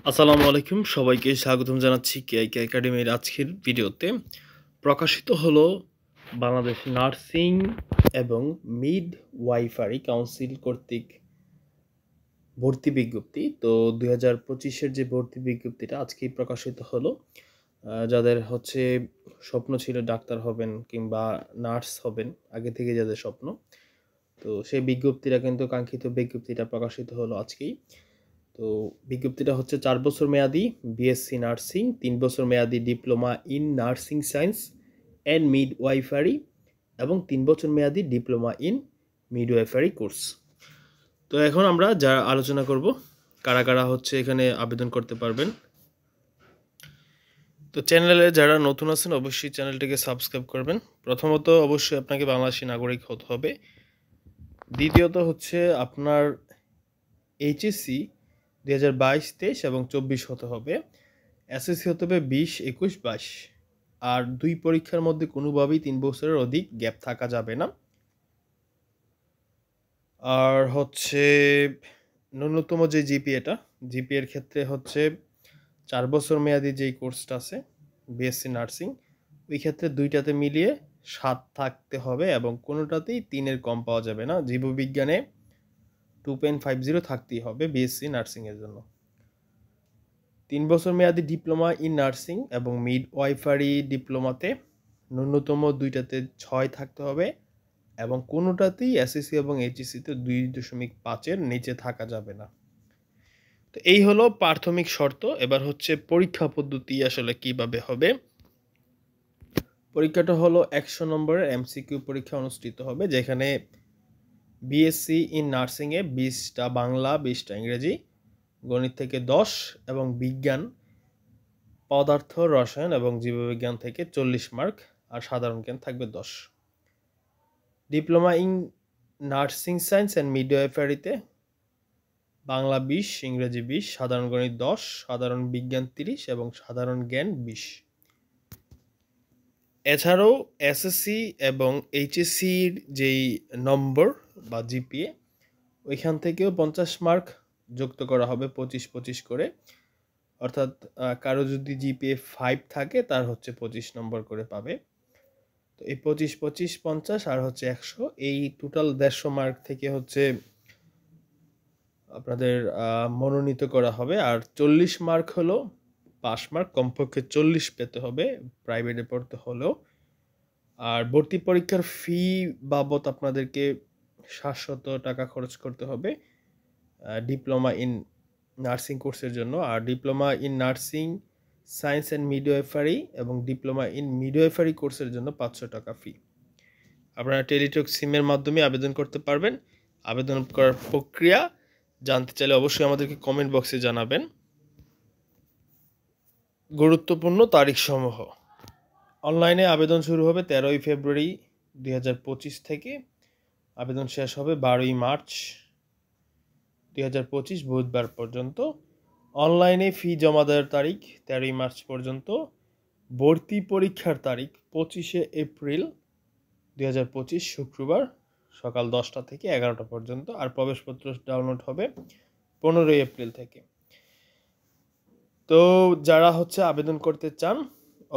আসসালামু আলাইকুম, সবাইকে স্বাগতম জানাচ্ছি কেআইকে একাডেমির আজকের ভিডিওতে। প্রকাশিত হলো বাংলাদেশ নার্সিং এবং মিড ওয়াইফারি কাউন্সিল কর্তৃক ভর্তি বিজ্ঞপ্তি। তো 2025-এর যে ভর্তি বিজ্ঞপ্তিটা আজকেই প্রকাশিত হলো। যাদের হচ্ছে স্বপ্ন ছিল ডাক্তার হবেন কিংবা নার্স হবেন, আগে থেকে যাদের স্বপ্ন, তো সেই বিজ্ঞপ্তিটা কিন্তু কাঙ্ক্ষিত বিজ্ঞপ্তিটা প্রকাশিত হলো আজকেই। তো বিজ্ঞপ্তিটা হচ্ছে 4 বছর মেয়াদি বিএসসি নার্সিং, 3 বছর মেয়াদি diploma in nursing science and midwifery এবং 3 বছর মেয়াদি ডিপ্লোমা ইন মিডওয়াইফারি কোর্স। তো এখন আমরা যা আলোচনা করব কারা কারা হচ্ছে এখানে আবেদন করতে পারবেন। তো চ্যানেলে যারা নতুন আছেন অবশ্যই চ্যানেলটিকে সাবস্ক্রাইব করবেন। প্রথমত অবশ্যই আপনাকে বাংলাদেশি নাগরিক হতে হবে। দ্বিতীয়ত হচ্ছে আপনার এইচএসসি 2022-23 এবং 24 হতে হবে। এসএসসি হতে হবে 20, 21, 22। আর দুই পরীক্ষার মধ্যে কোনোভাবেই 3 বছরের অধিক গ্যাপ থাকা যাবে না। আর হচ্ছে ন্যূনতম যে জিপিএর ক্ষেত্রে হচ্ছে 4 বছর মেয়াদি যেই কোর্সটা আছে বিএসসি নার্সিং, ওই ক্ষেত্রে দুইটাতে মিলিয়ে 7 থাকতে হবে এবং কোনোটাতেই 3-এর কম পাওয়া যাবে না। জীববিজ্ঞানে 2.50 থাকতেই হবে বিএসসি নার্সিংয়ের জন্য। 3 বছর মেয়াদি ডিপ্লোমা ইন নার্সিং এবং মিডওয়াইফারি ডিপ্লোমাতে ন্যূনতম দুইটাতে 6 থাকতে হবে এবং কোনোটাতেই এসএসসি এবং এইচএসসিতে 2.5-এর নিচে থাকা যাবে না। তো এই হলো প্রাথমিক শর্ত। এবার হচ্ছে পরীক্ষা পদ্ধতি আসলে কিভাবে হবে। পরীক্ষাটা হলো 100 নম্বরের এমসিকিউ পরীক্ষা অনুষ্ঠিত হবে, যেখানে বিএসসি ইন নার্সিংয়ে 20টা বাংলা, 20টা ইংরেজি, গণিত থেকে 10 এবং বিজ্ঞান, পদার্থ, রসায়ন এবং জীববিজ্ঞান থেকে 40 মার্ক, আর সাধারণ জ্ঞান থাকবে 10। Diploma in nursing science and মিডওয়াইফারিতে বাংলা 20, ইংরেজি 20, সাধারণ গণিত 10, সাধারণ বিজ্ঞান 30 এবং সাধারণ জ্ঞান 20। এছাড়াও এসএসসি এবং এইচএসসির যেই নম্বর বা জিপিএ, ওইখান থেকেও 50 মার্ক যুক্ত করা হবে 25-25 করে। অর্থাৎ কারো যদি জিপিএ 5 থাকে তার হচ্ছে 25 নম্বর করে পাবে। তো এই 25-25, 50 আর হচ্ছে 100, এই টোটাল 150 মার্ক থেকে হচ্ছে আপনাদের মনোনীত করা হবে। আর 40 মার্ক হলো পাস মার্ক, কমপক্ষে 40 পেতে হবে প্রাইভেটে পড়তে হলেও। আর ভর্তি পরীক্ষার ফি বাবদ আপনাদেরকে 700 টাকা খরচ করতে হবে ডিপ্লোমা ইন নার্সিং কোর্সের জন্য। আর diploma in nursing science and midwifery এবং ডিপ্লোমা ইন মিডওয়াইফারি কোর্সের জন্য 500 টাকা ফি। আপনারা টেলিটক সিমের মাধ্যমে আবেদন করতে পারবেন। আবেদন করার প্রক্রিয়া জানতে চাইলে অবশ্যই আমাদেরকে কমেন্ট বক্সে জানাবেন। গুরুত্বপূর্ণ তারিখসমূহ: অনলাইনে আবেদন শুরু হবে 13ই ফেব্রুয়ারি 2025 থেকে, আবেদন শেষ হবে 12ই মার্চ 2025 বুধবার পর্যন্ত। অনলাইনে ফি জমা দেওয়ার তারিখ 13ই মার্চ পর্যন্ত। ভর্তি পরীক্ষার তারিখ 25শে এপ্রিল 2025 শুক্রবার সকাল 10টা থেকে 11টা পর্যন্ত। আর প্রবেশপত্র ডাউনলোড হবে 15ই এপ্রিল থেকে। তো যারা হচ্ছে আবেদন করতে চান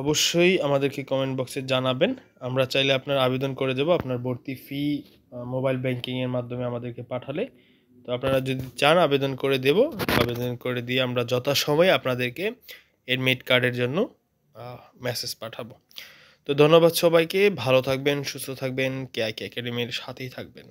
অবশ্যই আমাদেরকে কমেন্ট বক্সে জানাবেন। আমরা চাইলে আপনার আবেদন করে দেব আপনার ভর্তি ফি মোবাইল ব্যাংকিংয়ের মাধ্যমে আমাদেরকে পাঠালে। তো আপনারা যদি চান আবেদন করে দেব, আবেদন করে দিয়ে আমরা যথাসময়ে আপনাদেরকে এডমিট কার্ডের জন্য মেসেজ পাঠাবো। তো ধন্যবাদ সবাইকে, ভালো থাকবেন, সুস্থ থাকবেন, কেআইকে একাডেমির সাথেই থাকবেন।